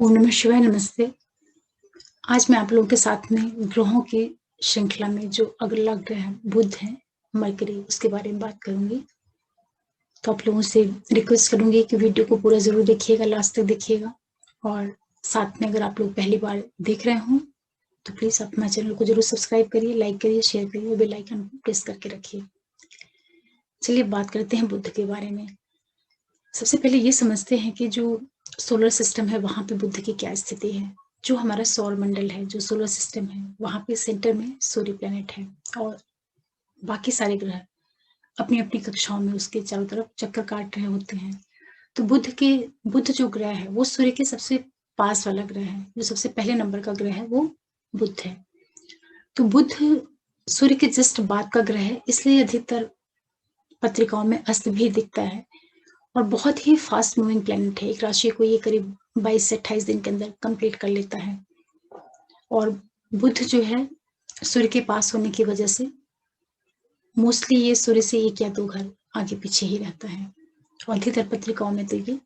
ओम नमः शिवाय, नमस्ते। आज मैं आप लोगों के साथ में ग्रहों की श्रृंखला में जो अगला ग्रह बुध है, मरकरी, उसके बारे में बात करूँगी। तो आप लोगों से रिक्वेस्ट करूँगी कि वीडियो को पूरा ज़रूर देखिएगा, लास्ट तक देखिएगा। और साथ में अगर आप लोग पहली बार देख रहे हों, तो प्लीज़ आप हमारे चैनल को ज़रूर सब्सक्राइब करिए, लाइक करिए, शेयर करिए, बेल आइकन प्रेस करके रखिए। चलिए बात करते हैं बुध के बारे में। सबसे पहले ये समझते हैं कि जो सोलर सिस्टम है, वहाँ पे बुध की क्या स्थिति है। जो हमारा सौर मंडल है, जो सोलर सिस्टम है, वहाँ पे सेंटर में सूर्य प्लैनेट है और बाकी सारे ग्रह अपनी-अपनी कक्षाओं में उसके चारों तरफ चक्कर काट रहे होते हैं। तो बुध जो ग्रह है, वो सूर्य के सबसे पास वाला ग्रह है। जो सबसे पहले नंबर का ग्रह है, वो बुध है। तो बुध सूर्य के जस्ट बाद का ग्रह है, इसलिए अधिकतर पत्रिकाओं में अस्त भी दिखता है और बहुत ही फास्ट मूविंग प्लैनेट है। एक राशि को ये करीब 22 से 28 दिन के अंदर कंप्लीट कर लेता है। और बुध जो है सूर्य के पास होने की वजह से मोस्टली ये सूर्य से 1 या 2 घर आगे पीछे ही रहता है और अधिकतर पत्रिकाओं में तो ये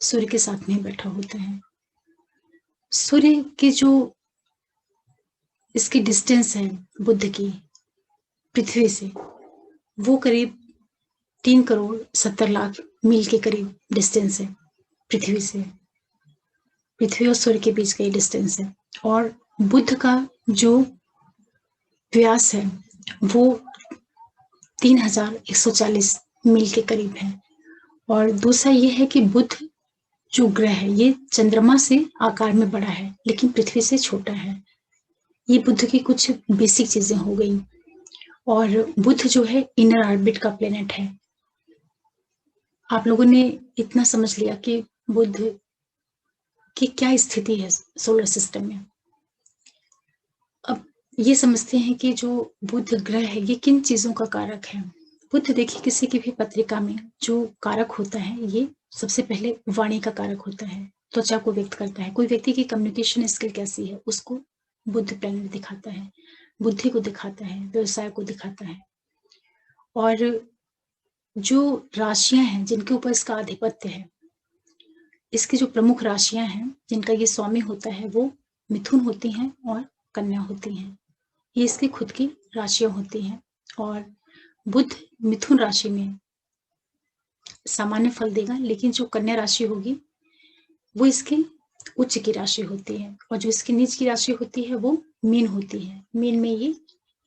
सूर्य के साथ में बैठा होता है। सूर्य की जो इसकी डिस्टेंस है बुध की पृथ्वी से, वो करीब 3 करोड़ 70 लाख मील के करीब डिस्टेंस है पृथ्वी से। पृथ्वी और सूर्य के बीच का ये डिस्टेंस है और बुध का जो व्यास है वो 3140 मील के करीब है। और दूसरा ये है कि बुध जो ग्रह है ये चंद्रमा से आकार में बड़ा है लेकिन पृथ्वी से छोटा है। ये बुध की कुछ बेसिक चीजें हो गई। और बुध जो है इनर ऑर्बिट का प्लेनेट है। आप लोगों ने इतना समझ लिया कि बुध की क्या स्थिति है सोलर सिस्टम में। अब ये समझते हैं कि जो बुध ग्रह है ये किन चीजों का कारक है। बुध देखिए किसी की भी पत्रिका में जो कारक होता है ये सबसे पहले वाणी का कारक होता है, त्वचा को व्यक्त करता है। कोई व्यक्ति की कम्युनिकेशन स्किल कैसी है उसको बुध प्लैनेट दिखाता है, बुद्धि को दिखाता है, व्यवसाय को दिखाता है। और जो राशियां हैं जिनके ऊपर इसका आधिपत्य है, इसकी जो प्रमुख राशियां हैं जिनका ये स्वामी होता है वो मिथुन होती हैं और कन्या होती हैं। ये इसकी खुद की राशियां होती हैं और बुध मिथुन राशि में सामान्य फल देगा, लेकिन जो कन्या राशि होगी वो इसकी उच्च की राशि होती है और जो इसकी नीच की राशि होती है वो मीन होती है। मीन में ये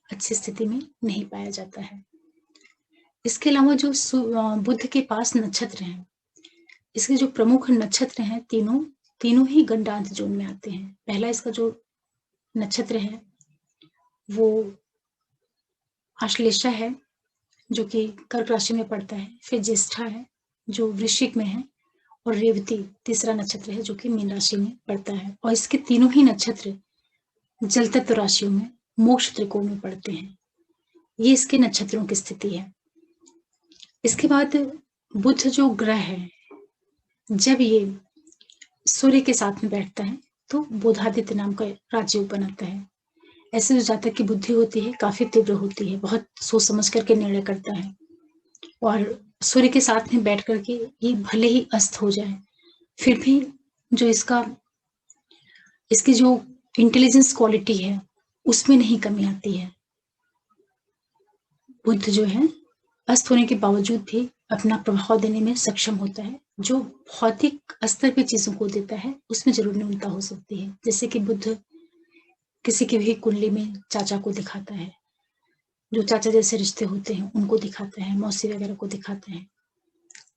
अच्छी स्थिति में नहीं पाया जाता है। इसके अलावा जो बुध के पास नक्षत्र हैं, इसके जो प्रमुख नक्षत्र हैं तीनों ही गंडांत जोन में आते हैं। पहला इसका जो नक्षत्र है वो आश्लेषा है जो कि कर्क राशि में पड़ता है। फिर ज्येष्ठा है जो वृश्चिक में है और रेवती तीसरा नक्षत्र है जो कि मीन राशि में पड़ता है। और इसके तीनों ही नक्षत्र जल तत्व राशियों में मोक्ष त्रिकोण में पड़ते हैं। ये इसके नक्षत्रों की स्थिति है। इसके बाद बुध जो ग्रह है जब ये सूर्य के साथ में बैठता है तो बुधादित्य नाम का राजयोग बनाता है। ऐसे जो जातक की बुद्धि होती है काफी तीव्र होती है, बहुत सोच समझ करके निर्णय करता है। और सूर्य के साथ में बैठ करके ये भले ही अस्त हो जाए फिर भी जो इसकी जो इंटेलिजेंस क्वालिटी है उसमें नहीं कमी आती है। बुध जो है अस्त होने के बावजूद भी अपना प्रभाव देने में सक्षम होता है। जो भौतिक स्तर पे चीजों को देता है उसमें जरूर न्यूनता हो सकती है। जैसे कि बुध किसी की भी कुंडली में चाचा को दिखाता है, जो चाचा जैसे रिश्ते होते हैं उनको दिखाता है, मौसी वगैरह को दिखाता है,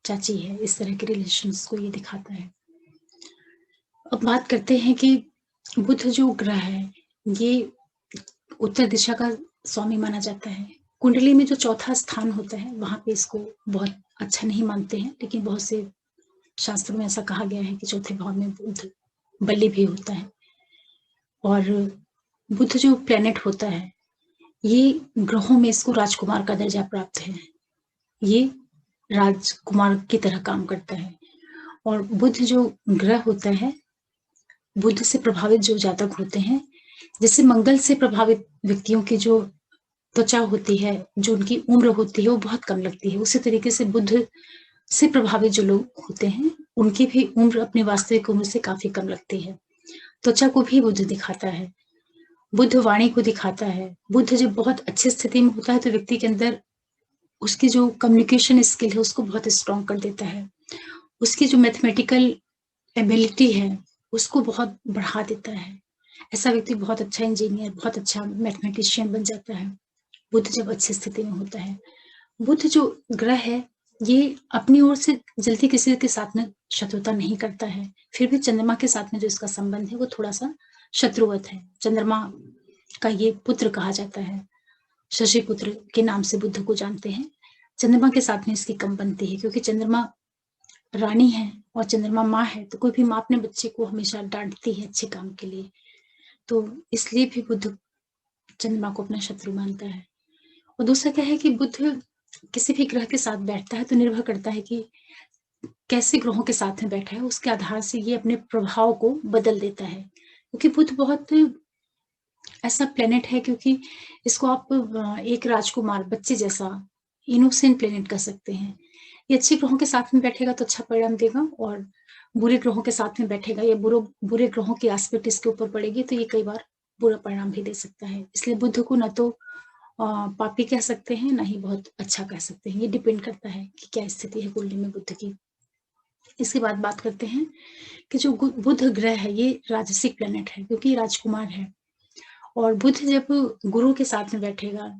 चाची है, इस तरह के रिलेशंस को ये दिखाता है। अब बात करते हैं कि बुध जो ग्रह है ये उत्तर दिशा का स्वामी माना जाता है। कुंडली में जो चौथा स्थान होता है वहां पे इसको बहुत अच्छा नहीं मानते हैं, लेकिन बहुत से शास्त्रों में ऐसा कहा गया है कि चौथे भाव में बुध बलि भी होता है। और बुध जो प्लेनेट होता है ये ग्रहों में इसको राजकुमार का दर्जा प्राप्त है। ये राजकुमार की तरह काम करता है। और बुध जो ग्रह होता है, बुध से प्रभावित जो जातक होते हैं, जैसे मंगल से प्रभावित व्यक्तियों की जो त्वचा होती है, जो उनकी उम्र होती है वो बहुत कम लगती है, उसी तरीके से बुध से प्रभावित जो लोग होते हैं उनकी भी उम्र अपनी वास्तविक उम्र से काफ़ी कम लगती है। त्वचा को भी बुध दिखाता है, बुध वाणी को दिखाता है। बुध जब बहुत अच्छी स्थिति में होता है तो व्यक्ति के अंदर उसकी जो कम्युनिकेशन स्किल है उसको बहुत स्ट्रॉन्ग कर देता है। उसकी जो मैथमेटिकल एबिलिटी है, उसको बहुत बढ़ा देता है। ऐसा व्यक्ति बहुत अच्छा इंजीनियर, बहुत अच्छा मैथमेटिशियन बन जाता है, बुध जब अच्छी स्थिति में होता है। बुध जो ग्रह है, ये अपनी ओर से जल्दी किसी के साथ में शत्रुता नहीं करता है, फिर भी चंद्रमा के साथ में जो इसका संबंध है, वो थोड़ा-सा शत्रुवत है। चंद्रमा का ये पुत्र कहा जाता है, शशि पुत्र के नाम से बुध को जानते हैं। चंद्रमा के साथ में इसकी कम बनती है क्योंकि चंद्रमा रानी है और चंद्रमा माँ है, तो कोई भी माँ अपने बच्चे को हमेशा डाँटती है अच्छे काम के लिए। तो इसलिए भी बुध चंद्रमा को अपना शत्रु मानता है। और दूसरा क्या है कि बुध किसी भी ग्रह के साथ बैठता है तो निर्भर करता है कि कैसे ग्रहों के साथ में बैठा है, उसके आधार से ये अपने प्रभाव को बदल देता है। क्योंकि बुध बहुत ऐसा प्लैनेट है क्योंकि इसको आप एक राजकुमार बच्चे जैसा इनोसेंट प्लैनेट कह सकते हैं। ये अच्छे ग्रहों के साथ में बैठेगा तो अच्छा परिणाम देगा और बुरे ग्रहों के साथ में बैठेगा या बुरे ग्रहों की एस्पेक्ट इसके ऊपर पड़ेगी तो ये कई बार बुरा परिणाम भी दे सकता है। इसलिए बुध को ना तो पापी कह सकते हैं, ना ही बहुत अच्छा कह सकते हैं। ये डिपेंड करता है कि क्या स्थिति है कुंडली में बुध की। इसके बाद बात करते हैं कि जो बुध ग्रह है ये राजसिक प्लैनेट है क्योंकि ये राजकुमार है और बुध जब गुरु के साथ में बैठेगा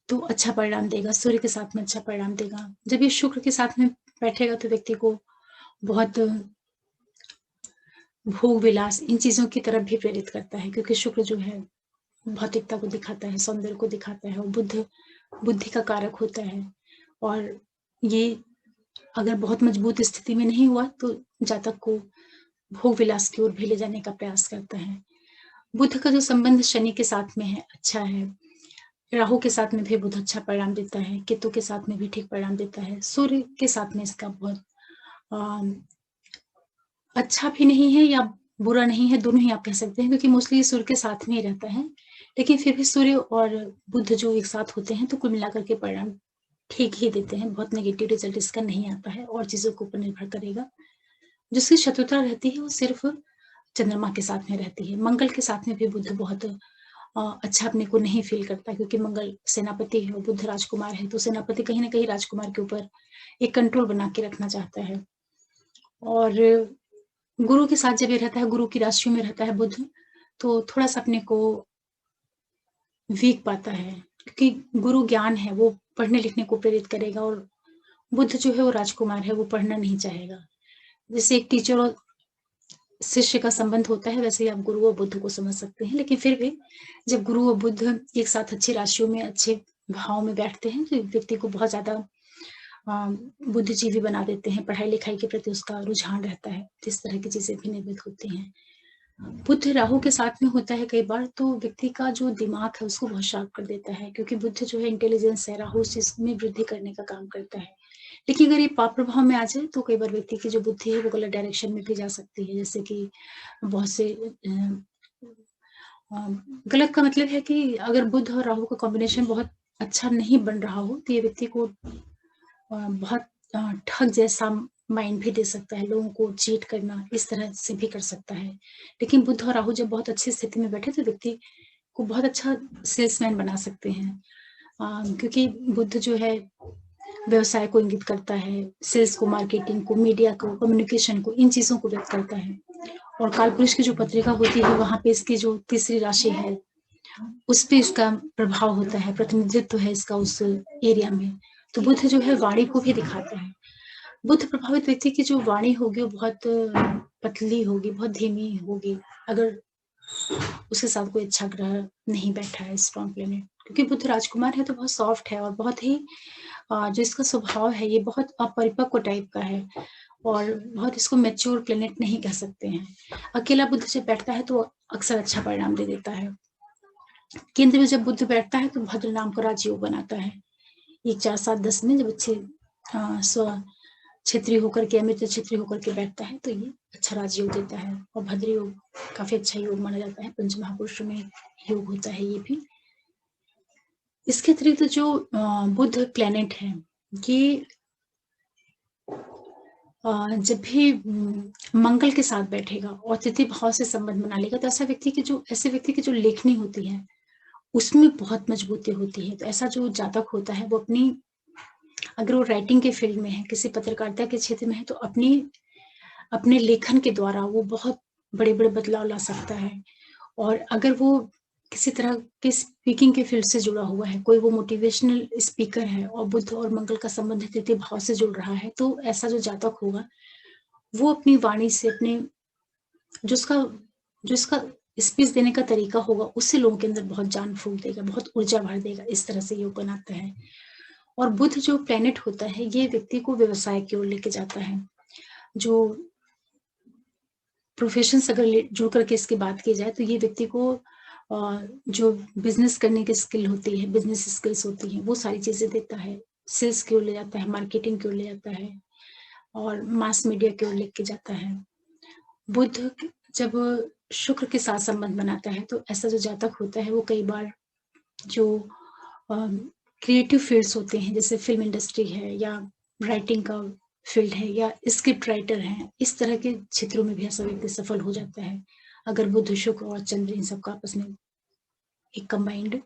तो अच्छा परिणाम देगा, सूर्य के साथ में अच्छा परिणाम देगा। जब ये शुक्र के साथ में बैठेगा तो व्यक्ति को बहुत भोग विलास इन चीजों की तरफ भी प्रेरित करता है क्योंकि शुक्र जो है भौतिकता को दिखाता है, सौंदर्य को दिखाता है और बुध बुद्धि का कारक होता है और ये अगर बहुत मजबूत स्थिति में नहीं हुआ तो जातक को भोग विलास की ओर भी ले जाने का प्रयास करता है। बुध का जो संबंध शनि के साथ में है अच्छा है, राहु के साथ में भी बुध अच्छा परिणाम देता है, केतु के साथ में भी ठीक परिणाम देता है, सूर्य के साथ में इसका बहुत अच्छा भी नहीं है या बुरा नहीं है, दोनों ही आप कह सकते हैं क्योंकि मोस्टली सूर्य के साथ में ही रहता है। लेकिन फिर भी सूर्य और बुध जो एक साथ होते हैं तो कुल मिलाकर के परिणाम ठीक ही देते हैं, बहुत नेगेटिव रिजल्ट इसका नहीं आता है और चीज़ों के ऊपर निर्भर करेगा। जिसकी शत्रुता रहती है वो सिर्फ चंद्रमा के साथ में रहती है। मंगल के साथ में भी बुध बहुत अच्छा अपने को नहीं फ़ील करता क्योंकि मंगल सेनापति है और बुध राजकुमार है, तो सेनापति कहीं न कहीं राजकुमार के ऊपर एक कंट्रोल बना के रखना चाहता है। और गुरु के साथ जब ये रहता है, गुरु की राशियों में रहता है बुध, तो थोड़ा-सा अपने को वीक पाता है क्योंकि गुरु ज्ञान है, वो पढ़ने-लिखने को प्रेरित करेगा और बुध जो है वो राजकुमार है, वो पढ़ना नहीं चाहेगा। जैसे एक टीचर और शिष्य का संबंध होता है, वैसे ही आप गुरु और बुध को समझ सकते हैं। लेकिन फिर भी जब गुरु और बुध एक साथ अच्छी राशियों में, अच्छे भाव में बैठते हैं, तो व्यक्ति को बहुत ज़्यादा बुद्धिजीवी बना देते हैं, पढ़ाई-लिखाई के प्रति उसका रुझान रहता है। इस तरह की चीज़ें भी निर्मित होती हैं। बुध राहु के साथ में होता है कई बार तो व्यक्ति का जो दिमाग है उसको बहुत शार्प कर देता है क्योंकि बुध जो है इंटेलिजेंस है, राहु उस चीज़ में वृद्धि करने का काम करता है। लेकिन अगर ये पाप प्रभाव में आ जाए तो कई बार व्यक्ति की जो बुद्धि है वो गलत डायरेक्शन में भी जा सकती है। जैसे कि बहुत से अ, गलत का मतलब है कि अगर बुध और राहु का कॉम्बिनेशन बहुत अच्छा नहीं बन रहा हो तो ये व्यक्ति को बहुत ठग जैसा माइंड भी दे सकता है, लोगों को चीट करना इस तरह से भी कर सकता है। लेकिन बुध और राहु जब बहुत अच्छी स्थिति में बैठे तो व्यक्ति को बहुत अच्छा सेल्समैन बना सकते हैं। क्योंकि बुध जो है व्यवसाय को इंगित करता है, सेल्स को, मार्केटिंग को, मीडिया को, कम्युनिकेशन को, इन चीज़ों को व्यक्त करता है। और कालपुरुष की जो पत्रिका होती है वहाँ पे इसकी जो तीसरी राशि है, उस पे इसका प्रभाव होता है, प्रतिनिधित्व है इसका उस एरिया में। तो बुध जो है वाणी को भी दिखाता है। बुध प्रभावित व्यक्ति की जो वाणी होगी वो बहुत पतली होगी, बहुत धीमी होगी, अगर उसके साथ कोई अच्छा ग्रह नहीं बैठा है, स्ट्रॉन्ग प्लैनेट। क्योंकि बुध राजकुमार है तो बहुत सॉफ्ट है और बहुत ही जो इसका स्वभाव है ये बहुत अपरिपक्व टाइप का है और बहुत इसको मैच्योर प्लैनेट नहीं कह सकते हैं। अकेला बुध जब बैठता है तो अक्सर अच्छा परिणाम दे देता है। केंद्र में जब बुध बैठता है तो भद्र नाम का राजयोग बनाता है। 1, 4, 7, 10 में जब अच्छे स्व क्षेत्रीय होकर के, अमृत क्षेत्रीय होकर के बैठता है तो ये अच्छा राजयोग देता है और भद्र योग काफ़ी अच्छा योग माना जाता है, पंच महापुरुषों में योग होता है ये भी। इसके अतिरिक्त जो बुध प्लैनेट है, ये जब भी मंगल के साथ बैठेगा और तिथि भाव से संबंध बना लेगा, तो ऐसे व्यक्ति की जो लेखनी होती है, उसमें बहुत मजबूती होती है। तो ऐसा जो जातक होता है, वो अगर वो राइटिंग के फील्ड में है, किसी पत्रकारिता के क्षेत्र में है, तो अपने लेखन के द्वारा वो बहुत बड़े-बड़े बदलाव ला सकता है। और अगर वो किसी तरह के स्पीकिंग के फील्ड से जुड़ा हुआ है, कोई वो मोटिवेशनल स्पीकर है और बुध और मंगल का संबंध तिथि भाव से जुड़ रहा है, तो ऐसा जो जातक होगा, वो अपनी वाणी से जो उसका जो इसका स्पीच देने का तरीका होगा, उससे लोगों के अंदर बहुत जान फूँक देगा, बहुत ऊर्जा भर देगा। इस तरह से योग बनाता है। और बुध जो प्लैनेट होता है, ये व्यक्ति को व्यवसाय की ओर लेके जाता है। जो प्रोफेशन से अगर जुड़ करके इसकी बात की जाए, तो ये व्यक्ति को जो बिजनेस करने की स्किल होती है, बिजनेस स्किल्स होती हैं, वो सारी चीजें देता है। सेल्स की ओर ले जाता है, मार्केटिंग की ओर ले जाता है और मास मीडिया की ओर लेके जाता है। बुध जब शुक्र के साथ संबंध बनाता है, तो ऐसा जो जातक होता है, वो कई बार जो क्रिएटिव फील्ड्स होते हैं, जैसे फिल्म इंडस्ट्री है या राइटिंग का फील्ड है या स्क्रिप्ट राइटर हैं, इस तरह के क्षेत्रों में भी ऐसा व्यक्ति सफल हो जाता है, अगर बुध, शुक्र और चंद्र इन सबका आपस में एक कंबाइंड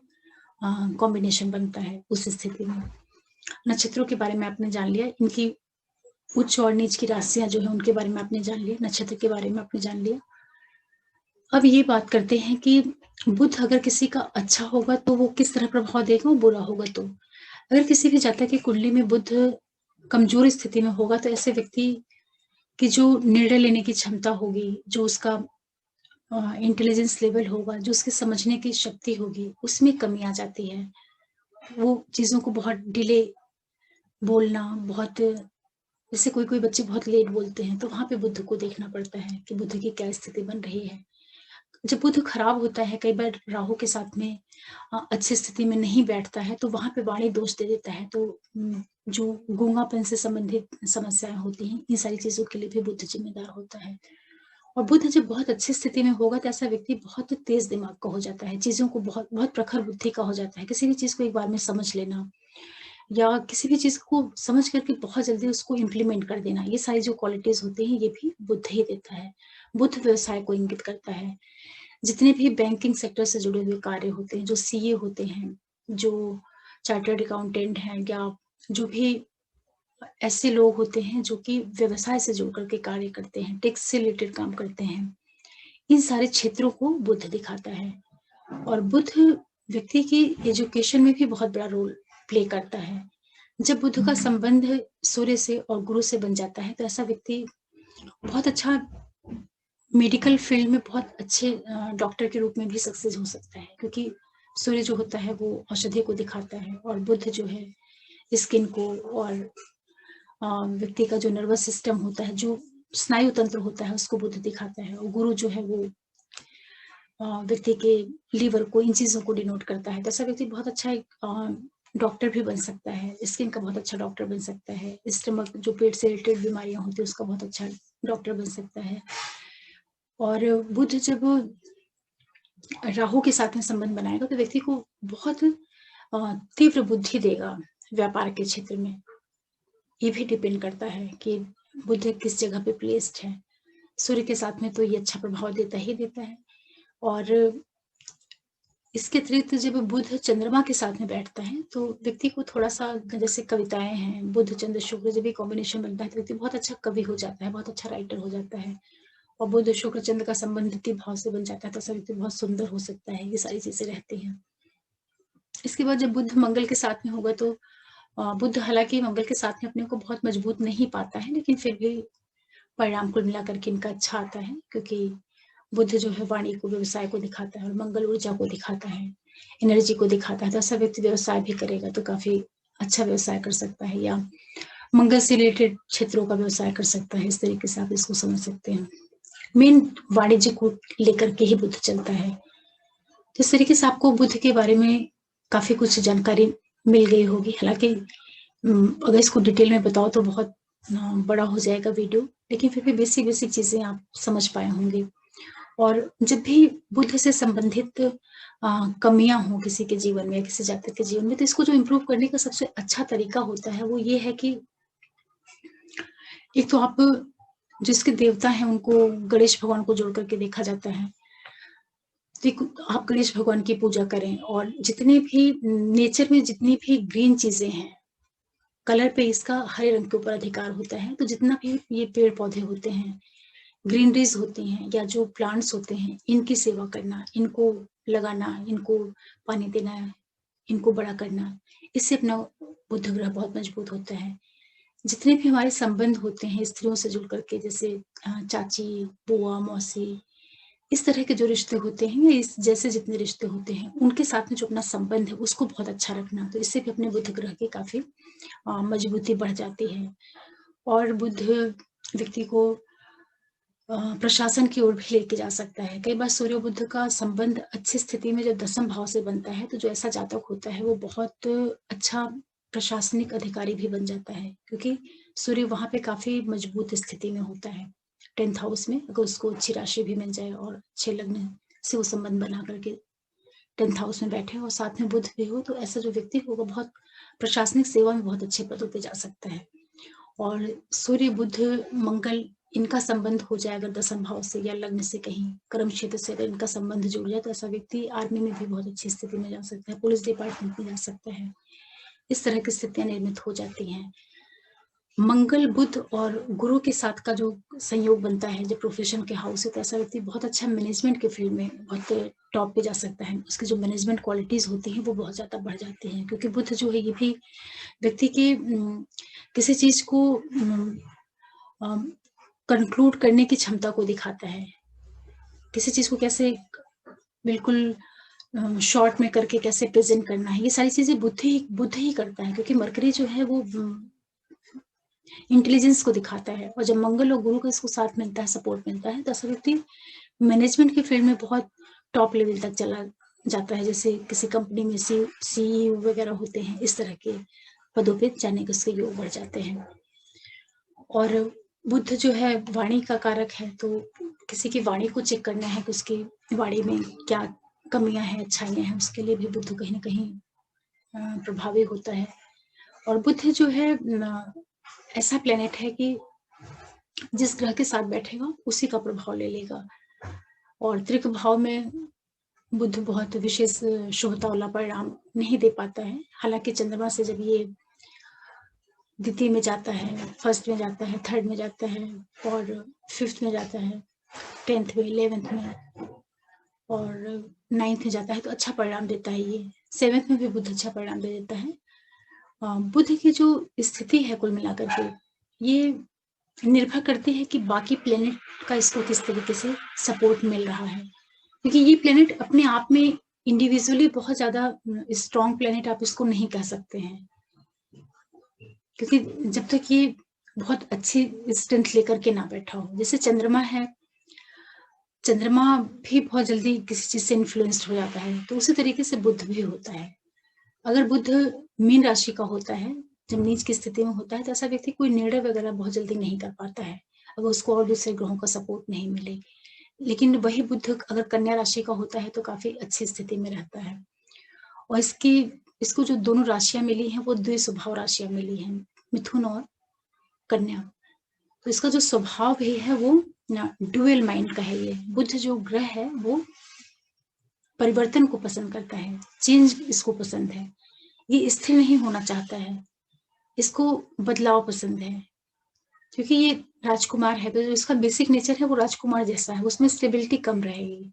कॉम्बिनेशन बनता है उस स्थिति में। नक्षत्रों के बारे में आपने जान लिया, इनकी उच्च और नीच की राशियां जो है उनके बारे में आपने जान लिया, नक्षत्र के बारे में आपने जान लिया। अब ये बात करते हैं कि बुध अगर किसी का अच्छा होगा तो वो किस तरह प्रभाव देगा और बुरा होगा तो। अगर किसी भी जातक की कुंडली में बुध कमजोर स्थिति में होगा, तो ऐसे व्यक्ति की जो निर्णय लेने की क्षमता होगी, जो उसका इंटेलिजेंस लेवल होगा, जो उसके समझने की शक्ति होगी, उसमें कमी आ जाती है। वो चीज़ों को बहुत डिले बोलना, बहुत जैसे कोई-कोई बच्चे बहुत लेट बोलते हैं, तो वहाँ पे बुध को देखना पड़ता है कि बुध की क्या स्थिति बन रही है। जब बुध खराब होता है, कई बार राहु के साथ में अच्छी स्थिति में नहीं बैठता है, तो वहाँ पे वाणी दोष दे देता है। तो जो गूंगापन से संबंधित समस्याएँ होती हैं, इन सारी चीज़ों के लिए भी बुध जिम्मेदार होता है। और बुध जब बहुत अच्छी स्थिति में होगा, तो ऐसा व्यक्ति बहुत तेज दिमाग का हो जाता है, चीज़ों को बहुत बहुत प्रखर बुद्धि का हो जाता है। किसी भी चीज़ को एक बार में समझ लेना या किसी भी चीज़ को समझ करके बहुत जल्दी उसको इम्प्लीमेंट कर देना, ये सारी जो क्वालिटीज़ होती हैं, ये भी बुध ही देता है। बुध व्यवसाय को इंगित करता है। जितने भी बैंकिंग सेक्टर से जुड़े हुए कार्य होते हैं, जो सीए होते हैं, जो चार्टर्ड अकाउंटेंट हैं या जो भी ऐसे लोग होते हैं जो कि व्यवसाय से जुड़ करके कार्य करते हैं, टैक्स से रिलेटेड काम करते हैं, इन सारे क्षेत्रों को बुध दिखाता है। और बुध व्यक्ति की एजुकेशन में भी बहुत बड़ा रोल प्ले करता है। जब बुध का संबंध सूर्य से और गुरु से बन जाता है, तो ऐसा व्यक्ति बहुत अच्छा मेडिकल फील्ड में बहुत अच्छे डॉक्टर के रूप में भी सक्सेस हो सकता है, क्योंकि सूर्य जो होता है वो औषधि को दिखाता है और बुध जो है स्किन को और व्यक्ति का जो नर्वस सिस्टम होता है, जो स्नायु तंत्र होता है, उसको बुध दिखाता है। और गुरु जो है वो व्यक्ति के लीवर को, इन चीजों को डिनोट करता है। तो ऐसा व्यक्ति बहुत अच्छा एक डॉक्टर भी बन सकता है, स्किन का बहुत अच्छा डॉक्टर बन सकता है, स्टमक जो पेट से रिलेटेड बीमारियां होती है उसका बहुत अच्छा डॉक्टर बन सकता है। और बुध जब राहु के साथ में संबंध बनाएगा, तो व्यक्ति को बहुत तीव्र बुद्धि देगा व्यापार के क्षेत्र में। ये भी डिपेंड करता है कि बुध किस जगह पे प्लेस्ड है। सूर्य के साथ में तो ये अच्छा प्रभाव देता ही देता है। और इसके अतिरिक्त जब बुध चंद्रमा के साथ में बैठता है, तो व्यक्ति को थोड़ा-सा, जैसे कविताएँ हैं, बुध, चंद्र, शुक्र जब ये कॉम्बिनेशन बनता है, तो व्यक्ति बहुत अच्छा कवि हो जाता है, बहुत अच्छा राइटर हो जाता है। और बुध, शुक्र, चंद्र का संबंध द्वितीय भाव से बन जाता है, तो ऐसा व्यक्ति बहुत सुंदर हो सकता है। ये सारी चीज़ें रहती हैं। इसके बाद जब बुध मंगल के साथ में होगा, तो बुध हालाँकि मंगल के साथ में अपने को बहुत मजबूत नहीं पाता है, लेकिन फिर भी परिणाम कुल मिलाकर के इनका अच्छा आता है, क्योंकि बुध जो है वाणी को, व्यवसाय को दिखाता है और मंगल ऊर्जा को दिखाता है, एनर्जी को दिखाता है। तो ऐसा व्यक्ति व्यवसाय भी करेगा तो काफ़ी अच्छा व्यवसाय कर सकता है, या मंगल से रिलेटेड क्षेत्रों का व्यवसाय कर सकता है। इस तरीके से आप इसको समझ सकते हैं। मेन वाणिज्य को लेकर के ही बुध चलता है। तो इस तरीके से आपको बुध के बारे में काफ़ी कुछ जानकारी मिल गई होगी। हालाँकि अगर इसको डिटेल में बताओ तो बहुत बड़ा हो जाएगा वीडियो, लेकिन फिर भी बेसिक चीज़ें आप समझ पाए होंगे। और जब भी बुध से संबंधित कमियाँ हों किसी के जीवन में या किसी जातक के जीवन में, तो इसको जो इम्प्रूव करने का सबसे अच्छा तरीका होता है, वो ये है कि एक तो आप जिसके देवता हैं उनको गणेश भगवान को जोड़ करके देखा जाता है। देखो, आप गणेश भगवान की पूजा करें और जितने भी नेचर में जितनी भी ग्रीन चीज़ें हैं, कलर पे इसका हरे रंग के ऊपर अधिकार होता है, तो जितना भी ये पेड़-पौधे होते हैं, ग्रीनरीज़ होती हैं या जो प्लांट्स होते हैं, इनकी सेवा करना, इनको लगाना, इनको पानी देना, इनको बड़ा करना, इससे अपना बुध ग्रह बहुत मजबूत होता है। जितने भी हमारे संबंध होते हैं स्त्रियों से जुड़ करके, जैसे चाची, बुआ, मौसी, इस तरह के जो रिश्ते होते हैं या इस जैसे जितने रिश्ते होते हैं, उनके साथ में जो अपना संबंध है उसको बहुत अच्छा रखना, तो इससे भी अपने बुध ग्रह की काफ़ी मजबूती बढ़ जाती है। और बुध व्यक्ति को प्रशासन की ओर भी लेके जा सकता है। कई बार सूर्य बुध का संबंध अच्छी स्थिति में जब दसम भाव से बनता है, तो जो ऐसा जातक होता है वो बहुत अच्छा प्रशासनिक अधिकारी भी बन जाता है, क्योंकि सूर्य वहाँ पे काफ़ी मजबूत स्थिति में होता है। 10th हाउस में अगर उसको अच्छी राशि भी मिल जाए और अच्छे लग्न से वो संबंध बना करके 10th हाउस में बैठे और साथ में बुध भी हो, तो ऐसा जो व्यक्ति होगा बहुत प्रशासनिक सेवा में बहुत अच्छे पदों पे जा सकता है। और सूर्य, बुध, मंगल, इनका संबंध हो जाए अगर दसम भाव से या लग्न से, कहीं कर्म क्षेत्र से अगर इनका संबंध जुड़ जाए, तो ऐसा व्यक्ति आर्मी में भी बहुत अच्छी स्थिति में जा सकता है, पुलिस डिपार्टमेंट में जा सकता है। इस तरह की स्थितियां निर्मित हो जाती हैं। मंगल, बुध और गुरु के साथ का जो संयोग बनता है जब प्रोफेशन के हाउस से, तो ऐसा व्यक्ति बहुत अच्छा मैनेजमेंट के फील्ड में बहुत टॉप पे जा सकता है। उसकी जो मैनेजमेंट क्वालिटीज होती हैं वो बहुत ज्यादा बढ़ जाती हैं, क्योंकि बुध जो है ये भी व्यक्ति के किसी चीज को कंक्लूड करने की क्षमता को दिखाता है। किसी चीज को कैसे बिल्कुल शॉर्ट में करके कैसे प्रेजेंट करना है, ये सारी चीजें बुध ही करता है, क्योंकि मरकरी जो है वो इंटेलिजेंस को दिखाता है। और जब मंगल और गुरु का इसको साथ मिलता है, सपोर्ट मिलता है, तो ऐसा व्यक्ति मैनेजमेंट के फील्ड में बहुत टॉप लेवल तक चला जाता है। जैसे किसी कंपनी में सीईओ वगैरह होते हैं, इस तरह के पदों पे जाने के उसके योग बढ़ जाते हैं। और बुध जो है वाणी का कारक है, तो किसी की वाणी को चेक करना है कि उसकी वाणी में क्या कमियां हैं, अच्छाइयां हैं, उसके लिए भी बुध कहीं ना कहीं प्रभावी होता है। और बुध जो है ऐसा प्लेनेट है कि जिस ग्रह के साथ बैठेगा उसी का प्रभाव ले लेगा। और त्रिक भाव में बुध बहुत विशेष शुभता वाला परिणाम नहीं दे पाता है। हालांकि चंद्रमा से जब ये द्वितीय में जाता है, फर्स्ट में जाता है, थर्ड में जाता है और फिफ्थ में जाता है, 10th में, 11th में और 9th में जाता है, तो अच्छा परिणाम देता है ये। 7th में भी बुध अच्छा परिणाम दे देता है। बुध की जो स्थिति है कुल मिलाकर के, ये निर्भर करती है कि बाकी प्लेनेट का इसको किस तरीके से सपोर्ट मिल रहा है, क्योंकि ये प्लेनेट अपने आप में इंडिविजुअली बहुत ज्यादा स्ट्रॉन्ग प्लेनेट आप इसको नहीं कह सकते हैं, क्योंकि जब तक ये बहुत अच्छी स्ट्रेंथ लेकर के ना बैठा हो। जैसे चंद्रमा है, चंद्रमा भी बहुत जल्दी किसी चीज से इन्फ्लुएंस्ड हो जाता है, तो उसी तरीके से बुध भी होता है। अगर बुध मीन राशि का होता है, जब नीच की स्थिति में होता है, तो ऐसा व्यक्ति कोई निर्णय वगैरह बहुत जल्दी नहीं कर पाता है अगर उसको और दूसरे ग्रहों का सपोर्ट नहीं मिले। लेकिन वही बुध अगर कन्या राशि का होता है तो काफी अच्छी स्थिति में रहता है। और इसको जो दोनों राशियां मिली हैं वो द्विस्वभाव राशियां मिली हैं, मिथुन और कन्या। तो इसका जो स्वभाव भी है वो डुअल माइंड का है। ये बुध जो ग्रह है वो परिवर्तन को पसंद करता है, चेंज इसको पसंद है, ये स्थिर नहीं होना चाहता है, इसको बदलाव पसंद है, क्योंकि ये राजकुमार है, तो जो इसका बेसिक नेचर है वो राजकुमार जैसा है, उसमें स्टेबिलिटी कम रहेगी,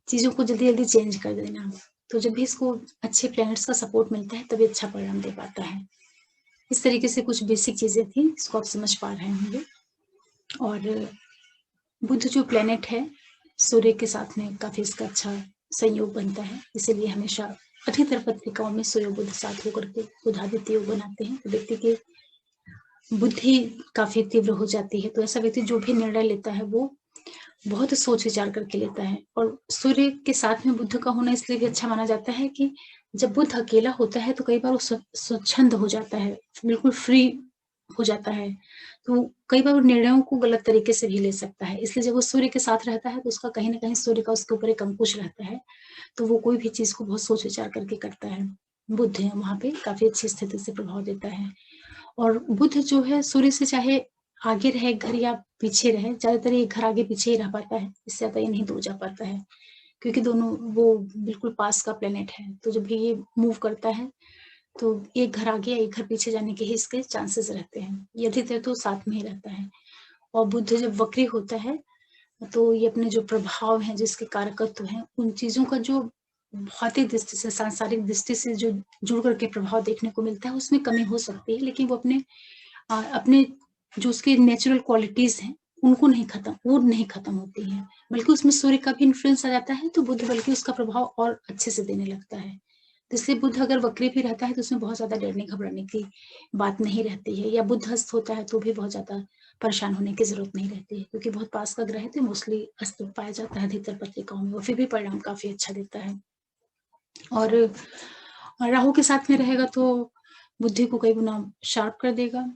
चीजों को जल्दी जल्दी चेंज कर देना। तो जब भी इसको अच्छे प्लैनेट्स का सपोर्ट मिलता है तभी अच्छा परिणाम दे पाता है। इस तरीके से कुछ बेसिक चीजें थी, इसको आप समझ पा रहे होंगे। और बुध जो प्लेनेट है सूर्य के साथ में काफी इसका अच्छा संयोग बनता है, इसीलिए हमेशा अधिकतर पत्रिकाओं में सूर्य बुध साथ होकर के बुधादित्य योग बनाते हैं, तो व्यक्ति की बुद्धि काफी तीव्र हो जाती है। तो ऐसा व्यक्ति जो भी निर्णय लेता है वो बहुत सोच विचार करके लेता है। और सूर्य के साथ में बुध का होना इसलिए भी अच्छा माना जाता है कि जब बुध अकेला होता है तो कई बार वो स्वच्छंद हो जाता है, बिल्कुल फ्री हो जाता है, तो कई बार वो निर्णयों को गलत तरीके से भी ले सकता है। इसलिए जब वो सूर्य के साथ रहता है तो उसका कहीं ना कहीं सूर्य का उसके ऊपर एक अंकुश रहता है, तो वो कोई भी चीज को बहुत सोच विचार करके करता है। बुध है वहां पे काफी अच्छी स्थिति से प्रभाव देता है। और बुध जो है सूर्य से चाहे आगे रहे घर या पीछे रहे, ज़्यादातर ये घर आगे पीछे ही रह पाता है, इससे ज़्यादा ये नहीं दूर जा पाता है, क्योंकि दोनों वो बिल्कुल पास का प्लैनेट है। तो जब भी ये मूव करता है, तो एक घर आगे या एक घर पीछे जाने के ही इसके चांसेस रहते हैं। ये अधिकतर तो साथ में ही रहता है। और बुध जब वक्री होता है, तो ये अपने जो प्रभाव हैं, जिसके कारकत्व हैं, उन चीज़ों का जो भौतिक दृष्टि से, सांसारिक दृष्टि से जो जुड़ करके प्रभाव देखने को मिलता है, उसमें कमी हो सकती है, लेकिन वो अपने जो उसकी नेचुरल क्वालिटीज़ हैं, उनको नहीं वो नहीं खत्म होती हैं, बल्कि उसमें सूर्य का भी इन्फ्लुएंस आ जाता है, तो बुध बल्कि उसका प्रभाव और अच्छे से देने लगता है। तो इसलिए बुध अगर वक्री भी रहता है, तो उसमें बहुत ज़्यादा डरने घबराने की बात नहीं रहती है, या बुध अस्त होता है, तो भी बहुत ज़्यादा परेशान होने की ज़रूरत नहीं रहती है, क्योंकि बहुत पास का ग्रह है, तो मोस्टली अस्त पाया जाता है अधिकतर पत्रिकाओं में, और फिर भी परिणाम काफ़ी अच्छा देता है। और राहु के साथ में रहेगा, तो बुद्धि को कई गुना शार्प कर देगा।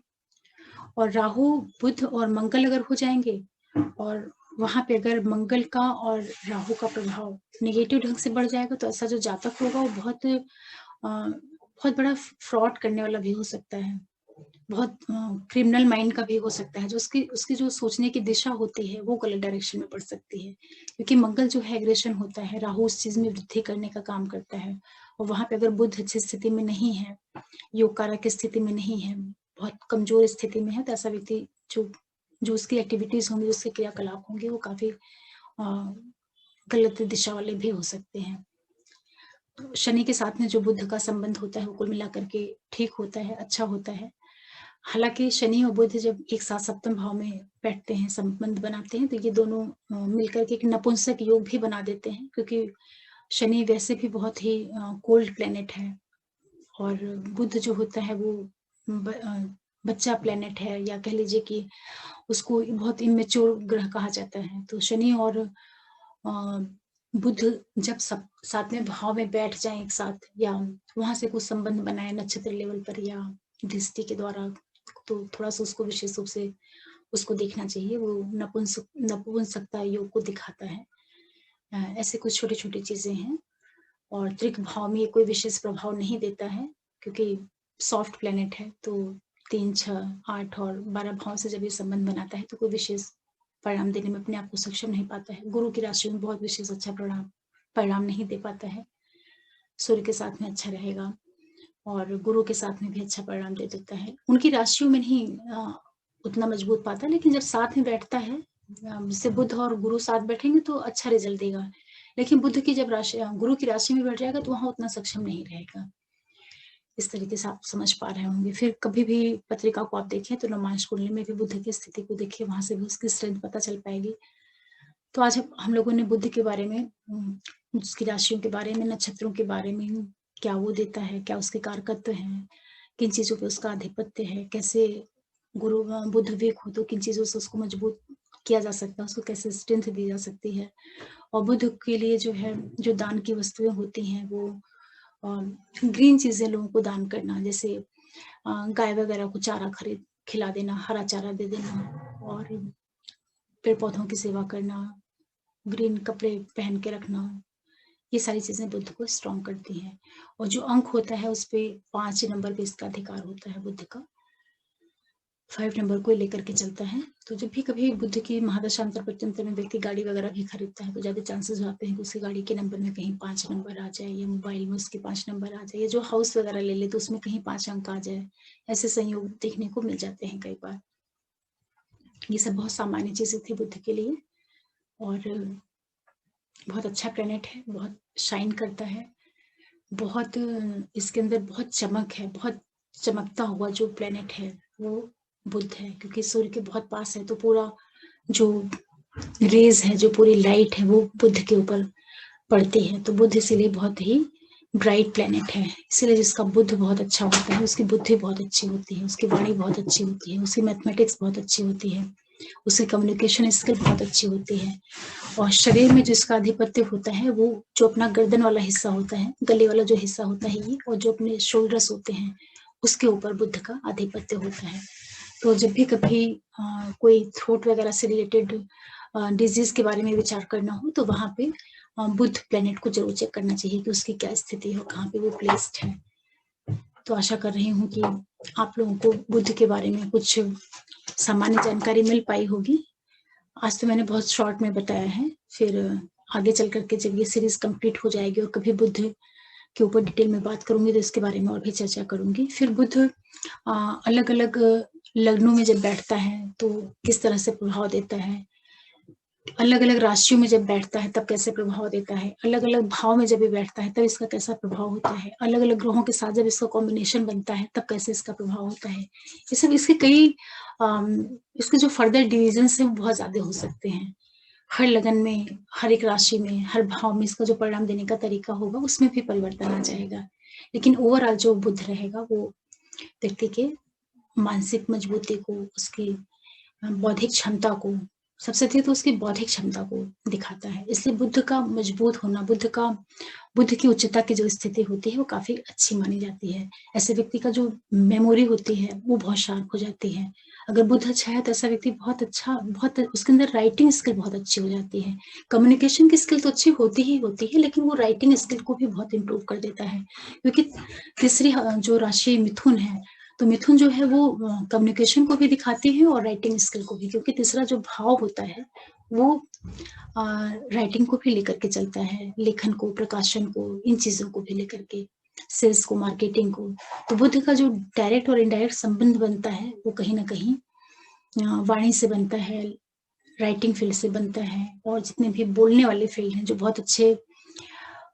और राहु, बुध और मंगल अगर हो जाएंगे, और वहां पे अगर मंगल का और राहु का प्रभाव नेगेटिव ढंग से बढ़ जाएगा, तो ऐसा जो जातक होगा वो बहुत बड़ा फ्रॉड करने वाला भी हो सकता है, बहुत क्रिमिनल माइंड का भी हो सकता है, जो उसकी उसकी जो सोचने की दिशा होती है वो गलत डायरेक्शन में बढ़ सकती है, क्योंकि मंगल जो है एग्रेशन होता है, राहु उस चीज में वृद्धि करने का काम करता है। और वहां पे अगर बुध अच्छी स्थिति में नहीं है, योग कारक की स्थिति में नहीं है, बहुत कमजोर स्थिति में है, तो ऐसा व्यक्ति जो जो उसकी एक्टिविटीज होंगी, उसके क्रियाकलाप होंगे, वो काफी गलत दिशा वाले भी हो सकते हैं। तो शनि के साथ में जो बुध का संबंध होता है, वो कुल मिलाकर के ठीक होता है, अच्छा होता है। हालांकि शनि और बुध जब एक साथ सप्तम भाव में बैठते हैं, संबंध बनाते हैं, तो ये दोनों मिलकर के एक नपुंसक योग भी बना देते हैं, क्योंकि शनि वैसे भी बहुत ही कोल्ड प्लेनेट है, और बुध जो होता है वो बच्चा प्लेनेट है, या कह लीजिए कि उसको बहुत इमेच्योर ग्रह कहा जाता है। तो शनि और बुध जब सब सातवें भाव में बैठ जाएं एक साथ, या वहां से कुछ संबंध बनाए नक्षत्र लेवल पर या दृष्टि के द्वारा, तो थोड़ा सा उसको विशेष रूप से उसको देखना चाहिए, वो नपुंसकता योग को दिखाता है। ऐसे कुछ छोटी छोटी चीजें हैं। और त्रिक भाव में ये कोई विशेष प्रभाव नहीं देता है, क्योंकि सॉफ्ट प्लेनेट है, तो 3, 6, 8 और 12 भाव से जब ये संबंध बनाता है, तो कोई विशेष परिणाम देने में अपने आप को सक्षम नहीं पाता है। गुरु की राशि में बहुत विशेष अच्छा परिणाम नहीं दे पाता है। सूर्य के साथ में अच्छा रहेगा, और गुरु के साथ में भी अच्छा परिणाम दे देता है। उनकी राशियों में नहीं उतना मजबूत पाता, लेकिन जब साथ में बैठता है, जैसे बुध और गुरु साथ बैठेंगे तो अच्छा रिजल्ट देगा, लेकिन बुध की जब राशि गुरु की राशि में बैठ जाएगा, तो वहां उतना सक्षम नहीं रहेगा। इस तरीके से आप समझ पा रहे होंगे। फिर कभी भी पत्रिका को आप देखें, तो नवमांश कुंडली में भी बुध की स्थिति को देखिए, वहां से भी उसकी स्ट्रेंथ पता चल पाएगी। तो आज हम लोगों ने बुध के बारे में, उसकी राशियों के बारे में, नक्षत्रों के बारे में, क्या वो देता है, क्या उसके कारकत्व हैं, किन चीजों पे उसका आधिपत्य है, कैसे गुरु बुध वीक हो तो किन चीजों से उसको मजबूत किया जा सकता है, उसको कैसे स्ट्रेंथ दी जा सकती है। और बुध के लिए जो है, जो दान की वस्तुएं होती हैं, वो ग्रीन चीजें लोगों को दान करना, जैसे गाय वगैरह को चारा खिला देना, हरा चारा दे देना, और पेड़ पौधों की सेवा करना, ग्रीन कपड़े पहन के रखना, ये सारी चीजें बुद्ध को स्ट्रॉन्ग करती हैं। और जो अंक होता है, उस पे 5 नंबर पे इसका अधिकार होता है बुद्ध का, 5 नंबर को लेकर के चलता है। तो जब भी कभी बुद्ध की महादशांतर प्रत्यंतर में व्यक्ति गाड़ी वगैरह भी खरीदता है, तो ज्यादा चांसेस होते हैं कि उसकी गाड़ी के नंबर में कहीं 5 नंबर आ जाए, या मोबाइल में उसके 5 नंबर आ जाए, या जो हाउस वगैरह ले ले तो उसमें कहीं 5 अंक आ जाए। ऐसे संयोग देखने को मिल जाते हैं कई बार। ये सब बहुत सामान्य चीजें थी बुद्ध के लिए, और बहुत अच्छा प्लेनेट है, बहुत शाइन करता है, बहुत इसके अंदर बहुत चमक है, बहुत चमकता हुआ जो प्लेनेट है वो बुध है, क्योंकि सूर्य के बहुत पास है, तो पूरा जो रेज है, जो पूरी लाइट है, वो बुध के ऊपर पड़ती है। तो बुध इसीलिए बहुत ही ब्राइट प्लेनेट है, इसीलिए जिसका बुध बहुत अच्छा होता है, उसकी बुद्धि बहुत अच्छी होती है, उसकी वाणी बहुत अच्छी होती है, उसकी मैथमेटिक्स बहुत अच्छी होती है, उसकी कम्युनिकेशन स्किल बहुत अच्छी होती है। और शरीर में जिसका आधिपत्य होता है, वो जो अपना गर्दन वाला हिस्सा होता है, गले वाला जो हिस्सा होता है ये, और जो अपने शोल्डर्स होते हैं, उसके ऊपर बुध का आधिपत्य होता है। तो जब भी कभी कोई थ्रोट वगैरह से रिलेटेड डिजीज के बारे में विचार करना हो, तो वहां पे बुध प्लेनेट को जरूर चेक करना चाहिए कि उसकी क्या स्थिति है, कहाँ पे वो प्लेस्ड है। तो आशा कर रही हूँ कि आप लोगों को बुध के बारे में कुछ सामान्य जानकारी मिल पाई होगी। आज तो मैंने बहुत शॉर्ट में बताया है, फिर आगे चल कर के जब ये सीरीज कंप्लीट हो जाएगी और कभी बुध के ऊपर डिटेल में बात करूंगी तो इसके बारे में और भी चर्चा करूंगी। फिर बुध अलग-अलग लग्नों में जब बैठता है तो किस तरह से प्रभाव देता है, अलग-अलग राशियों में जब बैठता है तब कैसे प्रभाव देता है, अलग-अलग भाव में जब ये बैठता है तब इसका कैसा प्रभाव होता है, अलग-अलग ग्रहों के साथ जब इसका कॉम्बिनेशन बनता है तब कैसे इसका प्रभाव होता है। ये सब इसके कई इसके जो फर्दर डिविजन्स हैं वो बहुत ज़्यादा हो सकते हैं। हर लगन में, हर एक राशि में, हर भाव में इसका जो परिणाम देने का तरीका होगा उसमें भी परिवर्तन आ जाएगा। लेकिन ओवरऑल जो बुध रहेगा वो व्यक्ति के मानसिक मजबूती को, उसकी बौद्धिक क्षमता को, सबसे अधिक तो उसकी बौद्धिक क्षमता को दिखाता है। इसलिए बुध का मजबूत होना, बुध की उच्चता की जो स्थिति होती है वो काफ़ी अच्छी मानी जाती है। ऐसे व्यक्ति का जो मेमोरी होती है वो बहुत शार्प हो जाती है। अगर बुध अच्छा है तो ऐसा व्यक्ति बहुत उसके अंदर राइटिंग स्किल बहुत अच्छी हो जाती है। कम्युनिकेशन की स्किल तो अच्छी होती ही होती है, लेकिन वो राइटिंग स्किल को भी बहुत इम्प्रूव कर देता है। क्योंकि तीसरी जो राशि मिथुन है, तो मिथुन जो है वो कम्युनिकेशन को भी दिखाती है और राइटिंग स्किल को भी, क्योंकि तीसरा जो भाव होता है वो राइटिंग को भी लेकर के चलता है, लेखन को, प्रकाशन को, इन चीजों को भी लेकर के, सेल्स को, मार्केटिंग को। तो बुध का जो डायरेक्ट और इनडायरेक्ट संबंध बनता है वो कहीं ना कहीं वाणी से बनता है, राइटिंग फील्ड से बनता है, और जितने भी बोलने वाले फील्ड हैं, जो बहुत अच्छे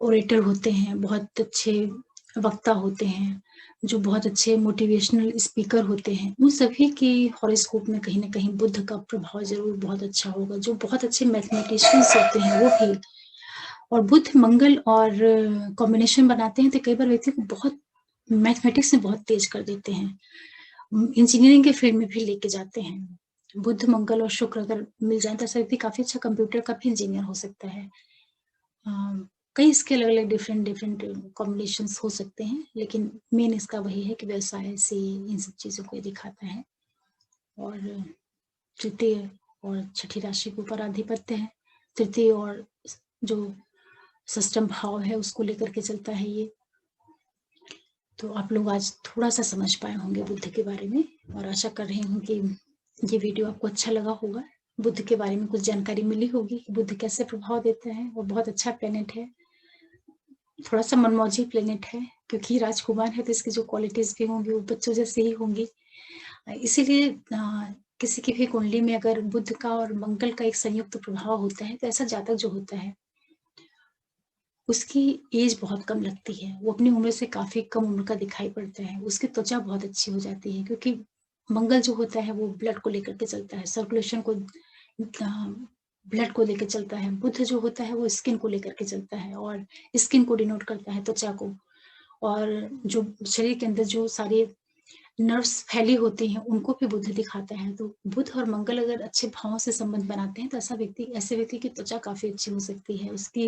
ओरेटर होते हैं, बहुत अच्छे वक्ता होते हैं, जो बहुत अच्छे मोटिवेशनल स्पीकर होते हैं, उन सभी की हॉरोस्कोप में कहीं न कहीं बुध का प्रभाव ज़रूर बहुत अच्छा होगा। जो बहुत अच्छे मैथमेटिशियंस होते हैं वो भी, और बुध मंगल और कॉम्बिनेशन बनाते हैं तो कई बार व्यक्ति को बहुत मैथमेटिक्स में बहुत तेज कर देते हैं। इंजीनियरिंग के फील्ड में भी लेके जाते हैं। बुध, मंगल और शुक्र अगर मिल जाए तो ऐसा व्यक्ति काफ़ी अच्छा कंप्यूटर का भी इंजीनियर हो सकता है। कई इसके अलग-अलग डिफरेंट कॉम्बिनेशंस हो सकते हैं, लेकिन मेन इसका वही है कि व्यवसाय से इन सब चीज़ों को ये दिखाता है। और तृतीय और छठी राशि के ऊपर आधिपत्य है। तृतीय और जो षष्ठम भाव है उसको लेकर के चलता है ये। तो आप लोग आज थोड़ा-सा समझ पाए होंगे बुध के बारे में, और आशा कर रही हूँ कि ये वीडियो आपको अच्छा लगा होगा। बुध के बारे में कुछ जानकारी मिली होगी कि बुध कैसे प्रभाव देता है, और बहुत अच्छा प्लैनेट है। थोड़ा-सा मनमौजी प्लैनेट है, क्योंकि राजकुमार है तो इसकी जो क्वालिटीज़ भी होंगी वो बच्चों जैसे ही होंगी। इसीलिए किसी की भी कुंडली में अगर बुध का और मंगल का एक संयुक्त प्रभाव होता है तो ऐसा जातक जो होता है उसकी एज बहुत कम लगती है, वो अपनी उम्र से काफ़ी कम उम्र का दिखाई पड़ता है, उसकी त्वचा बहुत अच्छी हो जाती है, क्योंकि मंगल जो होता है वो ब्लड को लेकर के चलता है, सर्कुलेशन को ब्लड को लेकर चलता है। बुध जो होता है वो स्किन को लेकर के चलता है, और स्किन को डिनोट करता है, त्वचा को। और जो शरीर के अंदर जो सारे नर्व्स फैली होती हैं उनको भी बुध दिखाता है। तो बुध और मंगल अगर अच्छे भावों से संबंध बनाते हैं तो ऐसे व्यक्ति की त्वचा काफ़ी अच्छी हो सकती है, उसकी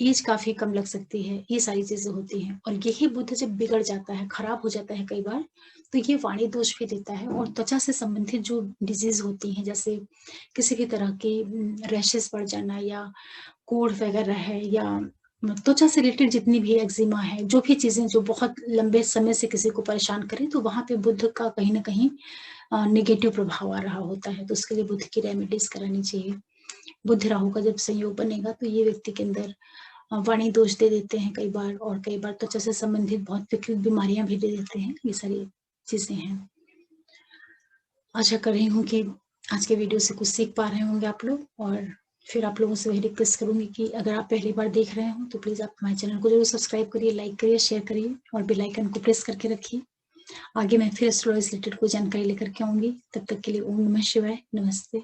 एज काफ़ी कम लग सकती है, ये सारी चीज़ें होती हैं। और यही बुध जब बिगड़ जाता है, खराब हो जाता है कई बार, तो ये वाणी दोष भी देता है, और त्वचा से संबंधित जो डिज़ीज़ होती हैं, जैसे किसी भी तरह की रैशेज़ पड़ जाना, या कोढ़ वगैरह है, या त्वचा से रिलेटेड जितनी भी एक्जिमा है, जो भी चीज़ें जो बहुत लंबे समय से किसी को परेशान करें, तो वहाँ पे बुध का कहीं न कहीं नेगेटिव प्रभाव आ रहा होता है, तो उसके लिए बुध की रेमेडीज़ करानी चाहिए। बुध राहु का जब संयोग बनेगा तो ये व्यक्ति के अंदर वाणी दोष दे देते हैं कई बार, और कई बार त्वचा से संबंधित बहुत विकृत बीमारियाँ भी दे देते हैं, ये सारी चीज़ें हैं। आशा कर रही हूँ कि आज के वीडियो से कुछ सीख पा रहे होंगे आप लोग, और फिर आप लोगों से वही रिक्वेस्ट करूँगी कि अगर आप पहली बार देख रहे हो तो प्लीज़ आप हमारे चैनल को ज़रूर सब्सक्राइब करिए, लाइक करिए, शेयर करिए, और बेल आइकन को प्रेस करके रखिए। आगे मैं फिर एस्ट्रोलॉजी से रिलेटेड कोई जानकारी लेकर के आऊँगी। तब तक के लिए ओम नमः शिवाय, नमस्ते।